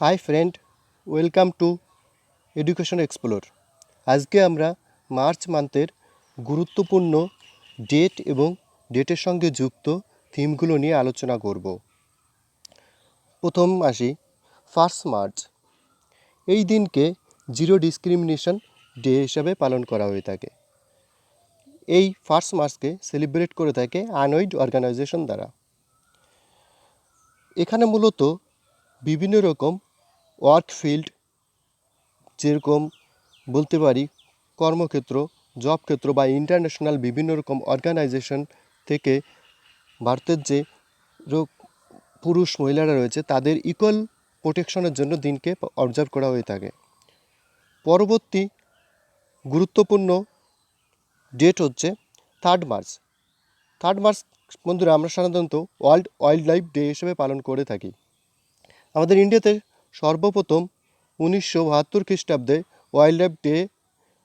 Hi friend, welcome to education explore. আজকে আমরা March মান্থের গুরুত্বপূর্ণ ডেট এবং ডেটের সঙ্গে যুক্ত থিমগুলো নিয়ে আলোচনা করব। প্রথম আসি 1 মার্চ। এই দিনকে জিরো ডিসক্রিমিনেশন ডে হিসাবে পালন করা হয়ে থাকে। এই 1 মার্চকে সেলিব্রেট করে থাকে আনওয়েড অর্গানাইজেশন দ্বারা। এখানে মূলত বিভিন্ন রকম ওয়ার্ক ফিল্ড, যেরকম বলতে পারি কর্মক্ষেত্র, জব ক্ষেত্র বা ইন্টারন্যাশনাল বিভিন্ন রকম অর্গানাইজেশন থেকে ভারতের যে পুরুষ মহিলারা রয়েছে তাদের ইকুয়াল প্রোটেকশনের জন্য দিনকে অবজার্ভ করা হয়ে থাকে। পরবর্তী গুরুত্বপূর্ণ ডেট হচ্ছে 3 মার্চ। 3 মার্চ বন্ধুরা আমরা সাধারণত ওয়ার্ল্ড ওয়াইল্ড লাইফ ডে হিসেবে পালন করে থাকি। আমাদের ইন্ডিয়াতে সর্বপ্রথম 1972 খ্রিস্টাব্দে ওয়াইল্ড লাইফ ডে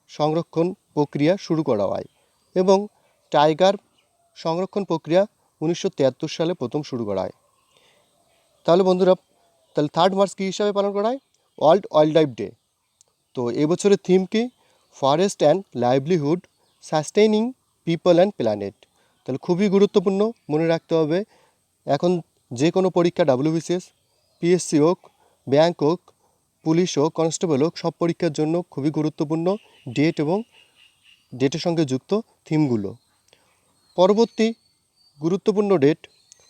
সংরক্ষণ প্রক্রিয়া শুরু করা হয় এবং টাইগার সংরক্ষণ প্রক্রিয়া 1973 সালে প্রথম শুরু করা হয়। তাহলে বন্ধুরা, 3 মার্চ কী হিসাবে পালন করা হয়? World wild life day. তো এবছরের থিম কি? Forest and livelihood sustaining people and planet. তাহলে খুবই গুরুত্বপূর্ণ, মনে রাখতে হবে। এখন যে কোনো পরীক্ষা WBCS, PSC হোক, ব্যাংক হোক, পুলিশ হোক, কনস্টেবল হোক, সব পরীক্ষার জন্য খুবই গুরুত্বপূর্ণ ডেট এবং ডেটের সঙ্গে যুক্ত থিমগুলো। পরবর্তী গুরুত্বপূর্ণ date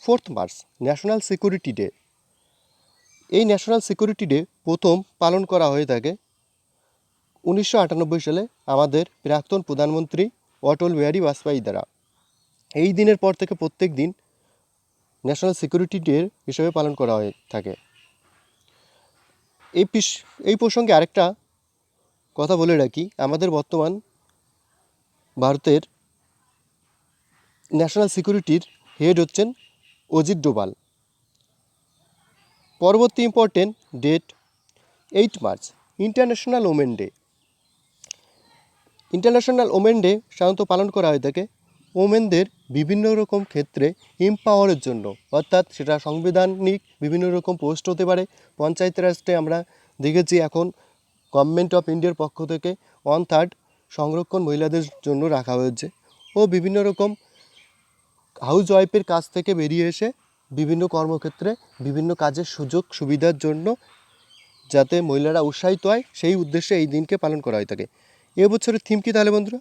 4 March, national security day. এই ন্যাশনাল সিকিউরিটি ডে প্রথম পালন করা হয়ে থাকে 1998 সালে আমাদের প্রাক্তন প্রধানমন্ত্রী অটল বিহারী বাজপেয়ী দ্বারা। এই দিনের পর থেকে প্রত্যেক দিন ন্যাশনাল সিকিউরিটি ডে হিসেবে পালন করা হয়ে থাকে। এই প্রসঙ্গে আরেকটা কথা বলে রাখি, আমাদের বর্তমান ভারতের ন্যাশনাল সিকিউরিটির হেড হচ্ছেন অজিত ডোভাল। পরবর্তী important date 8 March, international women day. International women day সাধারণত পালন করা হয়ে থাকে ওমেনদের বিভিন্ন রকম ক্ষেত্রে এম্পাওয়ারের জন্য, অর্থাৎ সেটা সাংবিধানিক বিভিন্ন রকম পোস্ট হতে পারে। পঞ্চায়েত রাষ্ট্রে আমরা দেখেছি এখন গভর্নমেন্ট অফ ইন্ডিয়ার পক্ষ থেকে 1/3 সংরক্ষণ মহিলাদের জন্য রাখা হয়েছে ও বিভিন্ন রকম হাউস ওয়াইফের কাছ থেকে বেরিয়ে এসে বিভিন্ন কর্মক্ষেত্রে বিভিন্ন কাজের সুযোগ সুবিধার জন্য যাতে মহিলারা উৎসাহিত হয় সেই উদ্দেশ্যে এই দিনকে পালন করা হয়ে থাকে। এবছরের থিম কী তাহলে বন্ধুরা?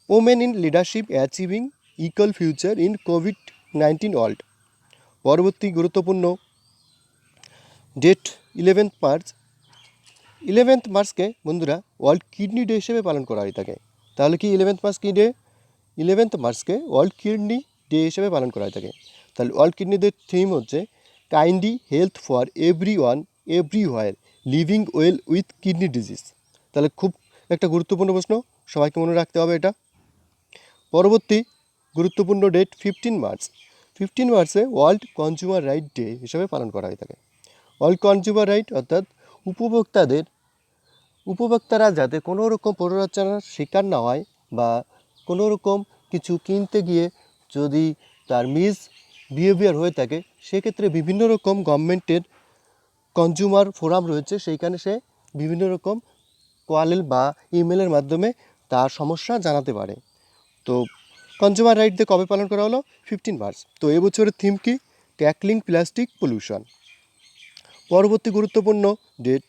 Women in leadership achieving equal future in COVID-19 world. পরবর্তী গুরুত্বপূর্ণ ডেট 11 মার্চ। 11 মার্চকে বন্ধুরা ওয়ার্ল্ড কিডনি ডে হিসেবে পালন করা হয়ে থাকে। তাহলে কি 11 মার্চ কী ডে? 11 মার্চকে ওয়ার্ল্ড কিডনি ডে হিসেবে পালন করা হয়ে থাকে। তাহলে ওয়ার্ল্ড কিডনি ডের থিম হচ্ছে kindly health for every one everywhere living well with kidney disease. তাহলে খুব একটা গুরুত্বপূর্ণ প্রশ্ন, সবাইকে মনে রাখতে হবে এটা। পরবর্তী গুরুত্বপূর্ণ ডেট 15 মার্চ। 15 মার্চে ওয়ার্ল্ড কনজিউমার রাইট ডে হিসেবে পালন করা হয়ে থাকে। ওয়ার্ল্ড কনজিউমার রাইট অর্থাৎ উপভোক্তারা যাতে কোনো রকম প্ররোচনার শিকার না হয় বা কোনো রকম কিছু কিনতে গিয়ে যদি তার বিহেভিয়ার হয়ে থাকে, সেক্ষেত্রে বিভিন্ন রকম গভর্নমেন্টের কনজিউমার ফোরাম রয়েছে, সেইখানে সে বিভিন্ন রকম কল বা ইমেলের মাধ্যমে তার সমস্যা জানাতে পারে। তো কনজিউমার রাইট ডে কবে পালন করা হলো? 15 মার্চ। তো এবছরের থিম কি? Tackling plastic pollution. পরবর্তী গুরুত্বপূর্ণ ডেট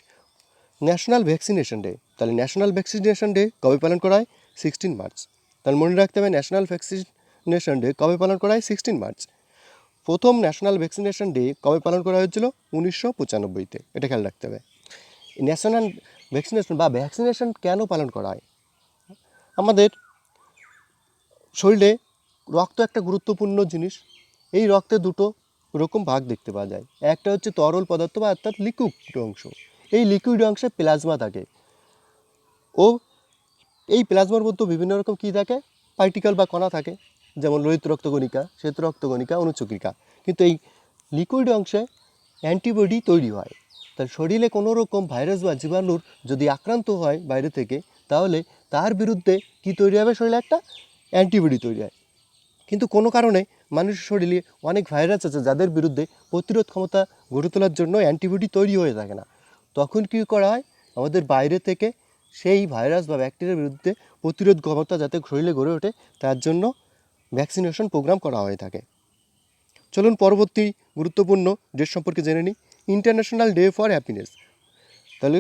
ন্যাশনাল ভ্যাকসিনেশন ডে। তাহলে ন্যাশনাল ভ্যাকসিনেশন ডে কবে পালন করা হয়? 16 মার্চ। তাহলে মনে রাখতে হবে ন্যাশনাল ভ্যাকসিনেশন ডে কবে পালন করা হয়? 16 মার্চ। প্রথম ন্যাশনাল ভ্যাকসিনেশন ডে কবে পালন করা হয়েছিল? 1995-তে। এটা খেয়াল রাখতে হবে। ন্যাশনাল ভ্যাকসিনেশন বা ভ্যাকসিনেশন কেন পালন করা হয়? আমাদের শরীরে রক্ত একটা গুরুত্বপূর্ণ জিনিস। এই রক্তে দুটো রকম ভাগ দেখতে পাওয়া যায়। একটা হচ্ছে তরল পদার্থ বা অর্থাৎ লিকুইড অংশ। এই লিকুইড অংশে প্লাজমা থাকে ও এই প্লাজমার মধ্যে বিভিন্ন রকম কী থাকে? পার্টিকেল বা কণা থাকে, যেমন লোহিত রক্তকণিকা, শ্বেত রক্তকণিকা, অনুচক্রিকা। কিন্তু এই লিকুইড অংশে অ্যান্টিবডি তৈরি হয়। তার শরীরে কোনো রকম ভাইরাস বা জীবাণুর যদি আক্রান্ত হয় বাইরে থেকে, তাহলে তার বিরুদ্ধে কী তৈরি হবে? শরীরে একটা অ্যান্টিবডি তৈরি হয়। কিন্তু কোনো কারণে মানুষের শরীরে অনেক ভাইরাস আছে যাদের বিরুদ্ধে প্রতিরোধ ক্ষমতা গড়ে তোলার জন্য অ্যান্টিবডি তৈরি হয়ে থাকে না। তখন কী করা হয়, আমাদের বাইরে থেকে সেই ভাইরাস বা ব্যাকটেরিয়ার বিরুদ্ধে প্রতিরোধ ক্ষমতা যাতে শরীরে গড়ে ওঠে তার জন্য ভ্যাকসিনেশন প্রোগ্রাম করা হয়ে থাকে। চলুন পরবর্তী গুরুত্বপূর্ণ ডেট সম্পর্কে জেনে নিই। International day for happiness. তাহলে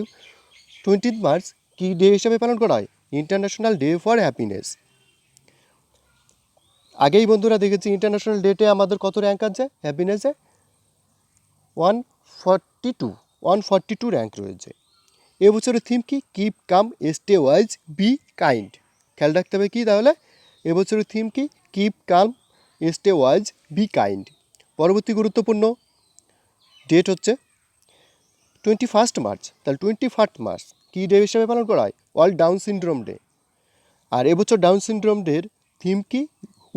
20 মার্চ কী ডে হিসাবে পালন করা হয়? International day for happiness. আগেই বন্ধুরা দেখেছি ইন্টারন্যাশনাল ডেটে আমাদের কত র্যাঙ্ক আছে হ্যাপিনেসে? 142 র্যাঙ্ক রয়েছে। এবছরের থিম কি? Keep calm stay wise be kind. খেয়াল রাখতে হবে কি তাহলে? এবছরের থিম কি? Keep calm stay wise be kind. পরবর্তী গুরুত্বপূর্ণ ডেট হচ্ছে 21 মার্চ। তাহলে 21 মার্চ কী ডে হিসেবে পালন করা হয়? World Down syndrome day. আর এবছর ডাউন সিনড্রোম ডের থিম কি?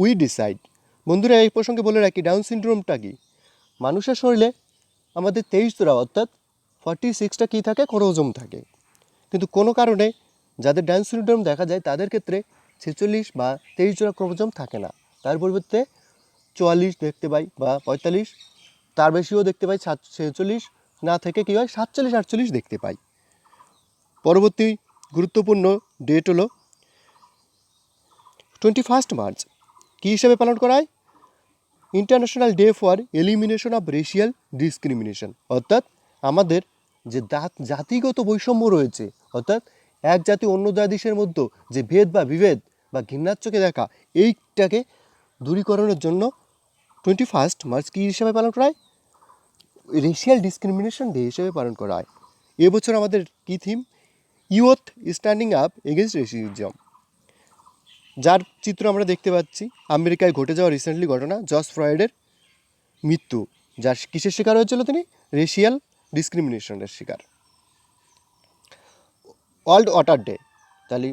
We decide. বন্ধুরা এই প্রসঙ্গে বলে রাখি, ডাউন সিনড্রোমটা কি? মানুষের শরীরে আমাদের 23 জোড়া অর্থাৎ 46টা কী থাকে? ক্রোমোজোম থাকে। কিন্তু কোনো কারণে যাদের ডাউন সিনড্রোম দেখা যায় তাদের ক্ষেত্রে 46 বা 23 জোড়া ক্রোমোজোম থাকে না, তার পরিবর্তে 44 দেখতে পাই বা 45, তার বেশিও দেখতে পাই। 46 না থেকে কী হয় 47 48 দেখতে পাই। পরবর্তী গুরুত্বপূর্ণ ডেট হলো 21 মার্চ কী হিসেবে পালন করা হয়? International day for elimination of racial discrimination. অর্থাৎ আমাদের যে জাতিগত বৈষম্য রয়েছে, অর্থাৎ এক জাতি অন্য জাতির মধ্যে যে ভেদ বা বিভেদ বা ঘৃণার চোখে দেখা, এইটাকে দূরীকরণের জন্য 21 মার্চ কী হিসেবে পালন করা হয়? রেশিয়াল ডিসক্রিমিনেশন ডে হিসেবে পালন করা হয়। এবছর আমাদের কী theme? Youth standing up against racism. যার চিত্র আমরা দেখতে পাচ্ছি আমেরিকায় ঘটে যাওয়া রিসেন্টলি ঘটনা জর্জ ফ্লয়েডের মৃত্যু, যার কিসের শিকার হয়েছিল? তিনি রেশিয়াল ডিসক্রিমিনেশনের শিকার। World water day. তাহলে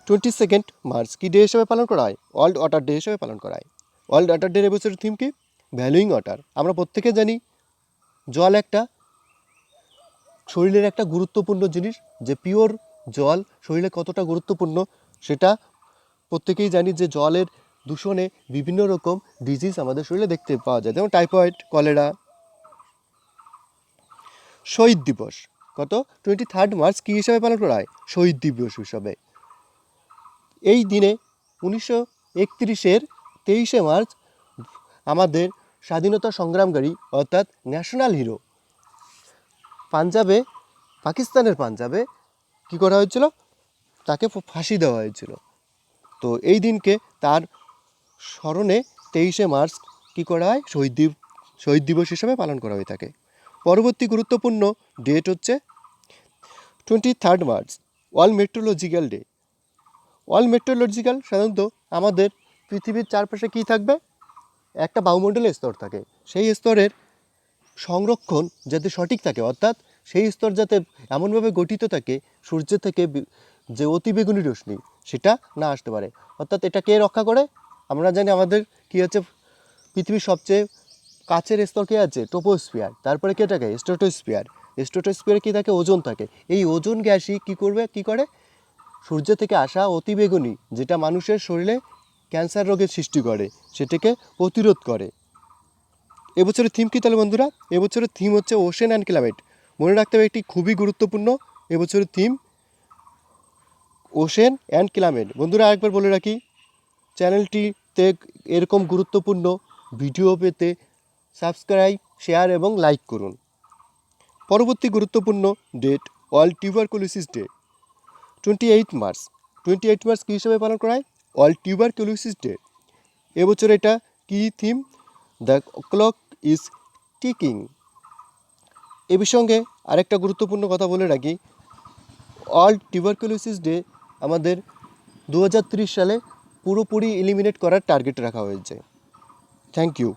22 মার্চ কী ডে হিসেবে পালন করা হয়? ওয়ার্ল্ড ওয়াটার ডে হিসেবে পালন করা হয়। ওয়ার্ল্ড ওয়াটার ডে এবছরের থিম কি? ভ্যালুইং ওয়াটার। আমরা প্রত্যেকে জানি জল একটা শরীরের একটা গুরুত্বপূর্ণ জিনিস, যে পিওর জল শরীরে কতটা গুরুত্বপূর্ণ সেটা প্রত্যেকেই জানি। যে জলের দূষণে বিভিন্ন রকম ডিজিজ আমাদের শরীরে দেখতে পাওয়া যায়, যেমন টাইফয়েড, কলেরা। শহীদ দিবস কত? 23 মার্চ কী হিসাবে পালন করা হয়? শহীদ দিবস হিসাবে। এই দিনে 1931-এর 23শে মার্চ আমাদের স্বাধীনতা সংগ্রামকারী অর্থাৎ ন্যাশনাল হিরো পাকিস্তানের পাঞ্জাবে কী করা হয়েছিল? তাকে ফাঁসি দেওয়া হয়েছিল। তো এই দিনকে তার স্মরণে 23শে মার্চ কী করা হয়? শহীদ দিবস হিসেবে পালন করা হয়ে থাকে। পরবর্তী গুরুত্বপূর্ণ ডেট হচ্ছে 23 March world meteorological day. World meteorological সাধারণত আমাদের পৃথিবীর চারপাশে কী থাকবে? একটা বায়ুমণ্ডলের স্তর থাকে, সেই স্তরের সংরক্ষণ যাতে সঠিক থাকে, অর্থাৎ সেই স্তর যাতে এমনভাবে গঠিত থাকে সূর্য থেকে যে অতিবেগুনি রশ্মি সেটা না আসতে পারে। অর্থাৎ এটা কে রক্ষা করে? আমরা জানি আমাদের কী আছে, পৃথিবীর সবচেয়ে কাছের স্তর কে আছে? ট্রপোস্ফিয়ার। তারপরে কে থাকে? স্ট্র্যাটোস্ফিয়ার। স্ট্র্যাটোস্ফিয়ারে কী থাকে? ওজোন থাকে। এই ওজোন গ্যাসই কী করে সূর্য থেকে আসা অতিবেগুনি, যেটা মানুষের শরীরে ক্যান্সার রোগের সৃষ্টি করে, সেটাকে প্রতিরোধ করে। এবছরের থিম কী তাহলে বন্ধুরা? এবছরের থিম হচ্ছে ওশেন অ্যান্ড ক্লাইমেট। মনে রাখতে হবে একটি খুবই গুরুত্বপূর্ণ এবছরের থিম ওশেন অ্যান্ড ক্লাইমেট। বন্ধুরা আরেকবার বলে রাখি, চ্যানেলটিতে এরকম গুরুত্বপূর্ণ ভিডিও পেতে সাবস্ক্রাইব, শেয়ার এবং লাইক করুন। পরবর্তী গুরুত্বপূর্ণ date world tuberculosis day 28 March. 28 March কী হিসেবে পালন করা হয়? World tuberculosis day. এবছর এটা কী theme? The clock is ticking. এ সঙ্গে আরেকটা গুরুত্বপূর্ণ কথা বলে রাখি, ওয়ার্ল্ড টিউবারকুলোসিস ডে আমাদের 2030 সালে পুরোপুরি এলিমিনেট করার টার্গেট রাখা হয়েছে। Thank you.